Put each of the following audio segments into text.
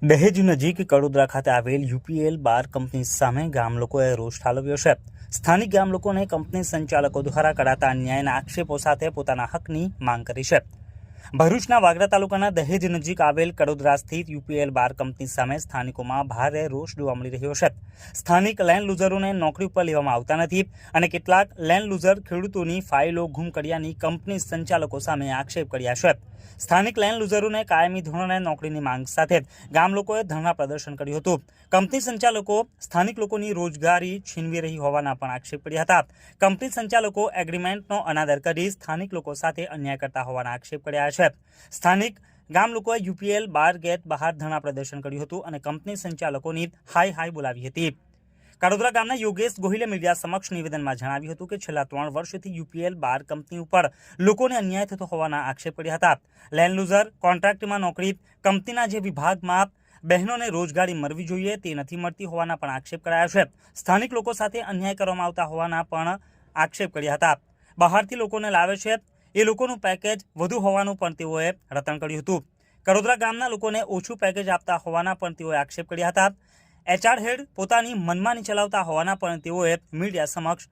દહેજ નજીક કડોદરા ખાતે આવેલ યુપીએલ બાર કંપની સામે ગામ લોકોએ રોષ ઠાલવ્યો છે। સ્થાનિક ગામ લોકોને કંપની સંચાલકો દ્વારા કરાતા અન્યાયના આક્ષેપો સાથે પોતાના હકની માંગ કરી છે। ભરૂચના વાગરા તાલુકાના દહેજ નજીક આવેલ કડોદરા સ્થિત યુપીએલ બાર કંપની સામે સ્થાનિકોમાં ભારે રોષ જોવા મળી રહ્યો છે। સ્થાનિક લેન્ડ લૂઝરોને નોકરી ઉપર લેવામાં આવતા નથી અને કેટલાક લેન્ડ લૂઝર ખેડૂતોની ફાઇલો ગુમ કર્યાની કંપની સંચાલકો સામે આક્ષેપ કર્યા છે। સ્થાનિક લેન્ડ લૂઝરોને કાયમી ધોરણે નોકરીની માંગ સાથે ગામ લોકોએ ધરણા પ્રદર્શન કર્યું હતું। કંપની સંચાલકો સ્થાનિક લોકોની રોજગારી છીનવી રહી હોવાના પણ આક્ષેપ કર્યા હતા। કંપની સંચાલકો એગ્રીમેન્ટનો અનાદર કરી સ્થાનિક લોકો સાથે અન્યાય કરતા હોવાના આક્ષેપ કર્યા છે। સ્થાનિક ગામ લોકોએ યુપીએલ બાર ગેટ બહાર ધરણા પ્રદર્શન કર્યું હતું અને કંપની સંચાલકોની હાય બોલાવી હતી। કડોદરા ગામના યોગેશ ગોહિલે મીડિયા સમક્ષ નિવેદનમાં જણાવ્યું હતું કે છેલ્લા 3 વર્ષથી યુપીએલ બાર કંપની ઉપર લોકોને અન્યાય થતો હોવાના આક્ષેપ કર્યા હતા। લેન્ડ લૂઝર કોન્ટ્રાક્ટમાં નોકરી કંપનીના જે વિભાગમાં બહેનોને રોજગારી મળવી જોઈએ તે નથી મળતી હોવાના પણ આક્ષેપ કરાયા છે। સ્થાનિક લોકો સાથે અન્યાય કરવામાં આવતા હોવાના પણ આક્ષેપ કર્યા હતા। બહારથી લોકોને લાવે છે એ લોકોનું પેકેજ વધુ હોવાનું પણ તેઓએ રટણ કર્યું હતું। કડોદરા ગામના લોકોને ઓછું પેકેજ આપતા હોવાના પણ તેઓએ આક્ષેપ કર્યા હતા। એચઆર હેડ પોતાની મનમાની ચલાવતા હોવાના પણ તેઓએ મીડિયા સમક્ષ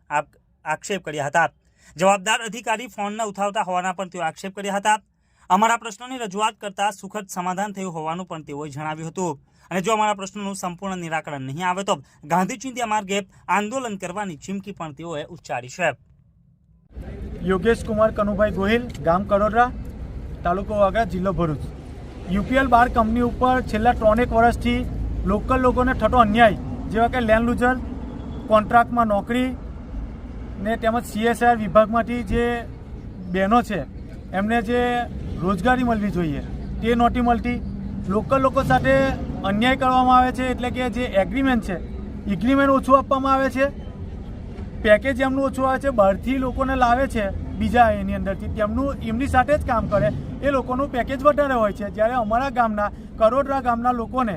આક્ષેપ કર્યા હતા। જવાબદાર અધિકારી ફોન ન ઉઠાવતા હોવાના પણ તેઓ આક્ષેપ કર્યા હતા। અમારા પ્રશ્નોની રજૂઆત કરતા સુખદ સમાધાન થયું હોવાનું પણ તેઓએ જણાવ્યું હતું અને જો અમારા પ્રશ્નોનું સંપૂર્ણ નિરાકરણ નહીં આવે તો ગાંધી ચિંધ્યા માર્ગે આંદોલન કરવાની ચીમકી પણ તેઓએ ઉચ્ચારી છે। યોગેશ કુમાર કનુભાઈ ગોહિલ, ગામ કડોદરા, તાલુકો વાગરા, જિલ્લો ભરૂચ। યુપીએલ બાર કંપની ઉપર છેલ્લા 3 વર્ષથી લોકલ લોકોને થતો અન્યાય જેવા કે લેન્ડ લૂઝર, કોન્ટ્રાક્ટમાં નોકરી ને તેમજ સીએસઆર વિભાગમાંથી જે બહેનો છે એમને જે રોજગારી મળવી જોઈએ તે નહોતી મળતી। લોકલ લોકો સાથે અન્યાય કરવામાં આવે છે, એટલે કે જે એગ્રીમેન્ટ છે એગ્રીમેન્ટ ઓછું આપવામાં આવે છે, પેકેજ એમનું ઓછું આવે છે, બહારથી લોકોને લાવે છે બીજા એની અંદરથી એમની સાથે જ કામ કરે એ લોકોનું પેકેજ વધારે હોય છે, જ્યારે અમારા ગામના કડોદરા ગામના લોકોને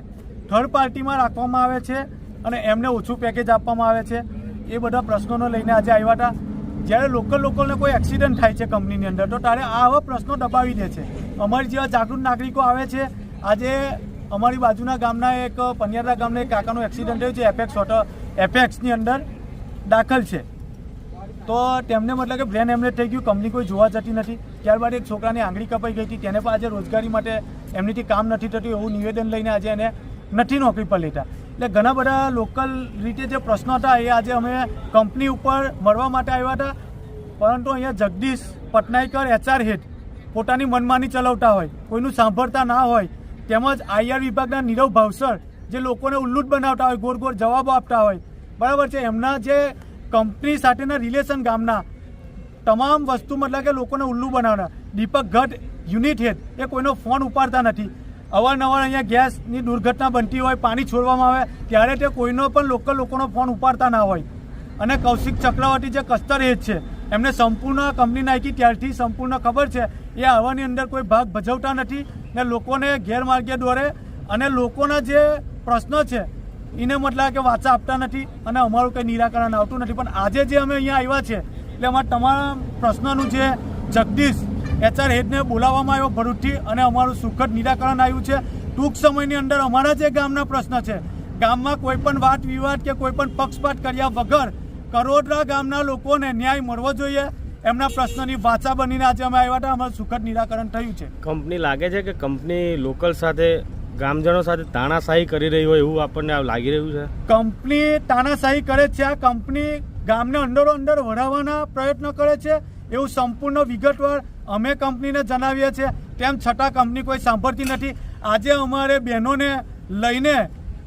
થર્ડ પાર્ટીમાં રાખવામાં આવે છે અને એમને ઓછું પેકેજ આપવામાં આવે છે। એ બધા પ્રશ્નોને લઈને આજે આવ્યા હતા। જ્યારે લોકલ લોકોને કોઈ એક્સિડન્ટ થાય છે કંપનીની અંદર તો ત્યારે આવા પ્રશ્નો દબાવી દે છે। અમારી જેવા જાગૃત નાગરિકો આવે છે। આજે અમારી બાજુના ગામના એક પનિયારા ગામના એક કાકાનું એક્સિડન્ટ થયું છે, એપેક્સની અંદર દાખલ છે, તો તેમને મતલબ કે બ્રેન હેમરેજ થઈ ગયું, કંપની કોઈ જોવા જતી નથી। ત્યારબાદ એક છોકરાની આંગળી કપાઈ ગઈ હતી, તેને પણ આજે રોજગારી માટે એમનીથી કામ નથી થતું એવું નિવેદન લઈને આજે એને નથી નોકરી પર લેતા। એટલે ઘણા બધા લોકલ રીતે જે પ્રશ્નો હતા એ આજે અમે કંપની ઉપર મળવા માટે આવ્યા હતા, પરંતુ અહીંયા જગદીશ પટનાયકર એચઆર હેડ પોતાની મનમાની ચલાવતા હોય, કોઈનું સાંભળતા ના હોય, તેમજ આઈઆર વિભાગના નીરવ ભાવસર જે લોકોને ઉલ્લુટ બનાવતા હોય, ગોળ જવાબો આપતા હોય, બરાબર છે, એમના જે કંપની સાથેના રિલેશન ગામના તમામ વસ્તુ મતલબ કે લોકોને ઉલ્લુ બનાવના દીપક ગઢ યુનિટ હેડ એ કોઈનો ફોન ઉપાડતા નથી। અવારનવાર અહીંયા ગેસની દુર્ઘટના બનતી હોય, પાણી છોડવામાં આવે ત્યારે તે કોઈનો પણ લોકલ લોકોનો ફોન ઉપાડતા ના હોય। અને કૌશિક ચક્રવર્તી જે કસ્તર હેડ છે એમને સંપૂર્ણ કંપની નાખી ત્યારથી સંપૂર્ણ ખબર છે એ આવાની અંદર કોઈ ભાગ ભજવતા નથી ને લોકોને ગેરમાર્ગે દોરે અને લોકોના જે પ્રશ્નો છે એને મતલબ કે વાચા આપતા નથી અને અમારું કંઈ નિરાકરણ આવતું નથી। પણ આજે જે અમે અહીંયા આવ્યા છે એટલે અમારા તમામ પ્રશ્નોનું જે જગદીશ એચઆર હેડને બોલાવવામાં આવ્યો ભરૂચથી અને અમારું સુખદ નિરાકરણ આવ્યું છે। ટૂંક સમયની અંદર અમારા જે ગામના પ્રશ્ન છે, ગામમાં કોઈ પણ વાત વિવાદ કે કોઈ પણ પક્ષપાત કર્યા વગર કડોદરા ગામના લોકોને ન્યાય મળવો જોઈએ, એમના પ્રશ્નોની વાચા બનીને આજે અમે આવ્યા હતા, અમારું સુખદ નિરાકરણ થયું છે। કંપની લાગે છે કે કંપની લોકલ સાથે ગામજનો સાથે તાનાશાહી કરી રહી હોય એવું આપણને લાગી રહ્યું છે? કંપની તાનાશાહી કરે છે, આ કંપની ગામને અંદરો અંદર વળાવવાના પ્રયત્નો કરે છે એવું સંપૂર્ણ વિગતવાર અમે કંપનીને જણાવીએ છીએ, તેમ છતાં કંપની કોઈ સાંભળતી નથી। આજે અમારે બહેનોને લઈને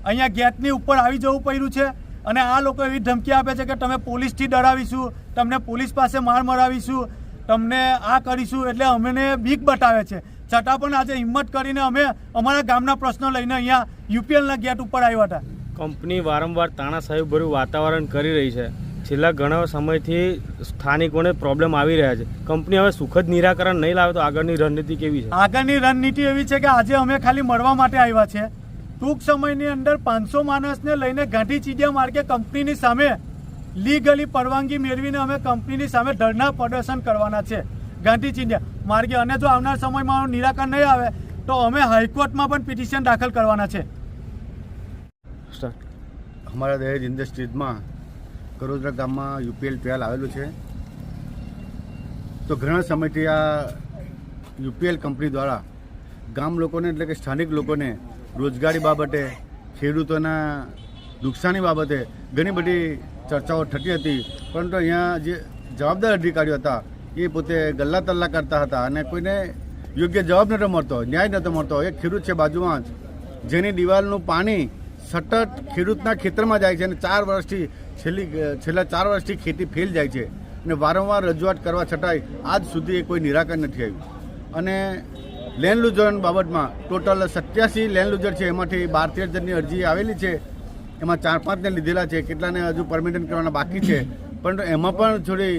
અહીંયા ગેટની ઉપર આવી જવું પડ્યું છે અને આ લોકો એવી ધમકી આપે છે કે તમે પોલીસથી ડરાવીશું, તમને પોલીસ પાસે માર મરાવીશું, તમને આ કરીશું, એટલે અમને બીક બતાવે છે। છતાં પણ આજે હિંમત કરીને અમે અમારા ગામના પ્રશ્નો લઈને અહીંયા યુપીએલના ગેટ ઉપર આવ્યા હતા। કંપની વારંવાર તાનાશાહી ભર્યું વાતાવરણ કરી રહી છે, છેલ્લા ઘણા સમયથી સ્થાનિકોને પ્રોબ્લેમ આવી રહ્યા છે। કંપની હવે સુખદ નિરાકરણ નહીં લાવે તો આગળની રણનીતિ કેવી છે? આગળની રણનીતિ એવી છે કે આજે અમે ખાલી મળવા માટે આવ્યા છે। ટૂંક સમયની અંદર 500 માણસને લઈને ગાંધી ચિંધ્યા માર્ગે કંપનીની સામે લીગલી પરવાનગી મેળવીને અમે કંપનીની સામે ધરણા પ્રદર્શન કરવાના છે ગાંધી ચિંધ્યા માર્ગે। અને જો આવનાર સમયમાં નિરાકરણ નહીં આવે તો અમે હાઈકોર્ટમાં પણ પિટિશન દાખલ કરવાના છે। અમારા દહેજ ઇન્ડસ્ટ્રીઝમાં કરોદરા ગામમાં યુપીએલ ટ્વેલ આવેલું છે. તો ઘણા સમયથી આ યુપીએલ કંપની દ્વારા ગામ લોકોને એટલે કે સ્થાનિક લોકોને રોજગારી બાબતે, ખેડૂતોના નુકસાની બાબતે ઘણી બધી ચર્ચાઓ થતી હતી. પરંતુ અહીંયા જે જવાબદાર અધિકારીઓ હતા એ પોતે ગલ્લા તલ્લા કરતા હતા અને કોઈને યોગ્ય જવાબ નહોતો મળતો, ન્યાય નહોતો મળતો. એક ખેડૂત છે બાજુમાં જ, જેની દિવાલનું પાણી સતત ખેડૂતના ખેતરમાં જાય છે અને 4 વર્ષથી છેલ્લા 4 વર્ષથી ખેતી ફેલ જાય છે અને વારંવાર રજૂઆત કરવા છતાંય આજ સુધી કોઈ નિરાકરણ નથી આવ્યું. અને લેન્ડ લૂઝર બાબતમાં ટોટલ 87 લેન્ડ લૂઝર છે, એમાંથી 12-13 જણની અરજી આવેલી છે. એમાં 4-5ને લીધેલા છે, કેટલાને હજુ પરમિટન્ટ કરવાના બાકી છે. પરંતુ એમાં પણ થોડી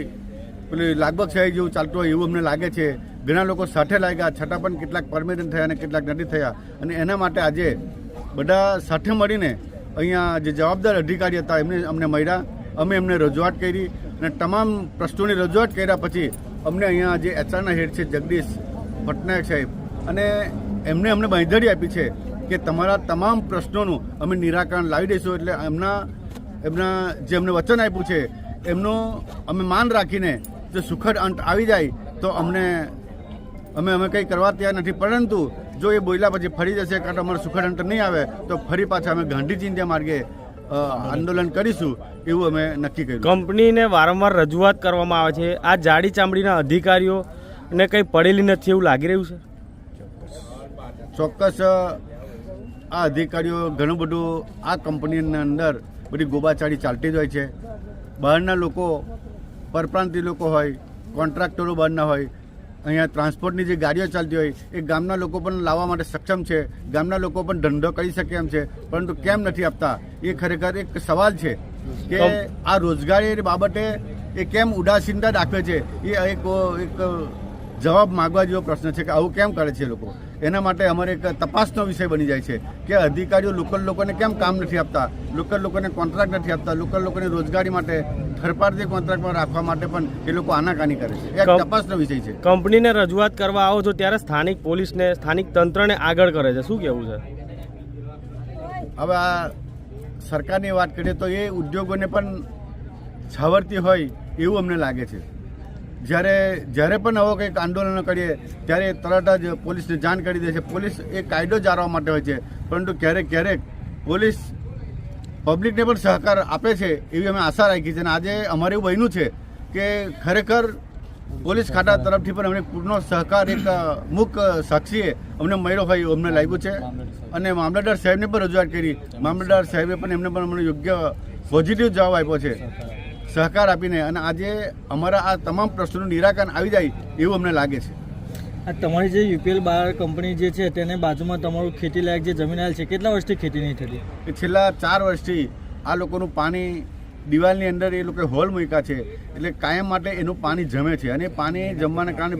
પેલી લાગબગ સાહેબ જેવું ચાલતું હોય એવું અમને લાગે છે. ઘણા લોકો સાથે લાગ્યા છતાં પણ કેટલાક પરમિટન્ટ થયા અને કેટલાક નથી થયા. અને એના માટે આજે બધા સાથે મળીને અહીંયા જે જવાબદાર અધિકારી હતા અમને મળ્યા. અમે એમને રજૂઆત કરી અને તમામ પ્રશ્નોની રજૂઆત કર્યા પછી અમને અહીંયા જે એચઆરના હેડ છે જગદીશ પટનાયક સાહેબ, અને એમને અમને બાંયધરી આપી છે કે તમારા તમામ પ્રશ્નોનું અમે નિરાકરણ લાવી દઈશું. એટલે એમના જે અમને વચન આપ્યું છે એમનું અમે માન રાખીને જો સુખદ અંત આવી જાય તો અમે કંઈ કરવા તૈયાર નથી. પરંતુ જો એ બોલ્યા પછી ફરી જશે કાં તો અમારો સુખદ અંત નહીં આવે તો ફરી પાછા અમે ગાંધીજીના માર્ગે આંદોલન કરીશું એવું અમે નક્કી કર્યું. કંપનીને વારંવાર રજૂઆત કરવામાં આવે છે, આ જાડી ચામડીના અધિકારીઓને કંઈ પડેલી નથી એવું લાગી રહ્યું છે. ચોક્કસ આ અધિકારીઓ ઘણું બધું આ કંપનીની અંદર બધી ગોબાચાળી ચાલતી જ હોય છે. બહારના લોકો, પરપ્રાંતિય લોકો હોય, કોન્ટ્રાક્ટરો બહારના હોય, અહીંયા ટ્રાન્સપોર્ટની જે ગાડીઓ ચાલતી હોય એ ગામના લોકો પણ લાવવા માટે સક્ષમ છે, ગામના લોકો પણ ધંધો કરી શકે એમ છે. પરંતુ કેમ નથી આપતા એ ખરેખર એક સવાલ છે કે આ રોજગારી બાબતે એ કેમ ઉદાસીનતા દાખવે છે. એ એક જવાબ માગવા જેવો પ્રશ્ન છે કે આવું કેમ કરે છે લોકો. એના માટે અમારે એક તપાસનો વિષય બની જાય છે કે અધિકારીઓ લોકલ લોકોને કેમ કામ નથી આપતા, લોકલ લોકોને કોન્ટ્રાક્ટ નથી આપતા, લોકલ લોકોને રોજગારી માટે થર્ડ પાર્ટી કોન્ટ્રાક્ટમાં રાખવા માટે પણ એ લોકો આનાકાની કરે છે. એક તપાસનો વિષય છે. કંપનીને રજૂઆત કરવા આવો છો ત્યારે સ્થાનિક પોલીસને, સ્થાનિક તંત્રને આગળ કરે છે, શું કહેવું છે? હવે આ સરકારની વાત કરીએ તો એ ઉદ્યોગોને પણ છાવરતી હોય એવું અમને લાગે છે. જ્યારે પણ આવો કંઈક આંદોલનો કરીએ ત્યારે તરત જ પોલીસને જાણ કરી દે છે. પોલીસ એ કાયદો જાળવવા માટે હોય છે, પરંતુ ક્યારેક પોલીસ પબ્લિકને પણ સહકાર આપે છે એવી અમે આશા રાખી છે. અને આજે અમારે એવું બન્યું છે કે ખરેખર પોલીસ ખાતા તરફથી પણ અમને પૂર્ણ સહકાર એક મુખ સાક્ષીએ અમને મળ્યો હોય એવું અમને લાગ્યું છે. અને મામલતદાર સાહેબને પણ રજૂઆત કરી. મામલતદાર સાહેબે પણ એમને પણ અમને યોગ્ય પોઝિટિવ જવાબ આપ્યો છે સહકાર આપીને. અને આજે અમારા આ તમામ પ્રશ્નોનું નિરાકરણ આવી જાય એવું અમને લાગે છે. આ તમારી જે યુપીએલ બાર કંપની જે છે તેને બાજુમાં તમારું ખેતી લાયક જે જમીન આવેલ છે, કેટલા વર્ષથી ખેતી નહીં થતી? છેલ્લા 4 વર્ષથી આ લોકોનું પાણી દિવાલની અંદર એ લોકોએ હોલ મૂક્યા છે, એટલે કાયમ માટે એનું પાણી જમે છે. અને પાણી જમવાના કારણે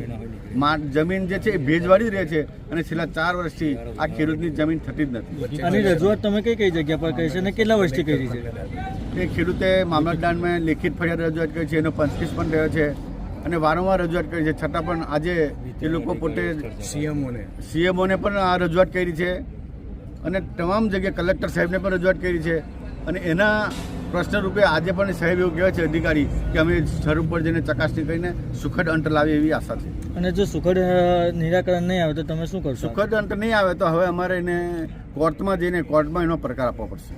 જમીન જે છે એ ભેજવાળી જ રહે છે. અને છેલ્લા 4 વર્ષથી આ ખેડૂતની જમીન થતી જ નથી. અને રજૂઆત તમે કઈ જગ્યા પર કરી છે અને કેટલા વર્ષથી કરી છે? એ ખેડૂતે મામલતદારમાં લેખિત ફરિયાદ રજૂઆત કરી છે, એનો પંચકેસ પણ થયો છે અને વારંવાર રજૂઆત કરી છે. છતાં પણ આજે એ લોકો પોતે સીએમઓને પણ આ રજૂઆત કરી છે અને તમામ જગ્યાએ કલેક્ટર સાહેબને પણ રજૂઆત કરી છે. અને એના પ્રશ્ન રૂપે આજે પણ સાહેબ એવું કહેવાય છે અધિકારી કે અમે સ્થળ ઉપર જઈને ચકાસણી કરીને સુખદ અંત લાવીએ એવી આશા છે. અને જો સુખદ નિરાકરણ નહીં આવે તો તમે શું કરશો? સુખદ અંત નહીં આવે તો હવે અમારે એને કોર્ટમાં જઈને કોર્ટમાં એનો પ્રકાર આપવો પડશે.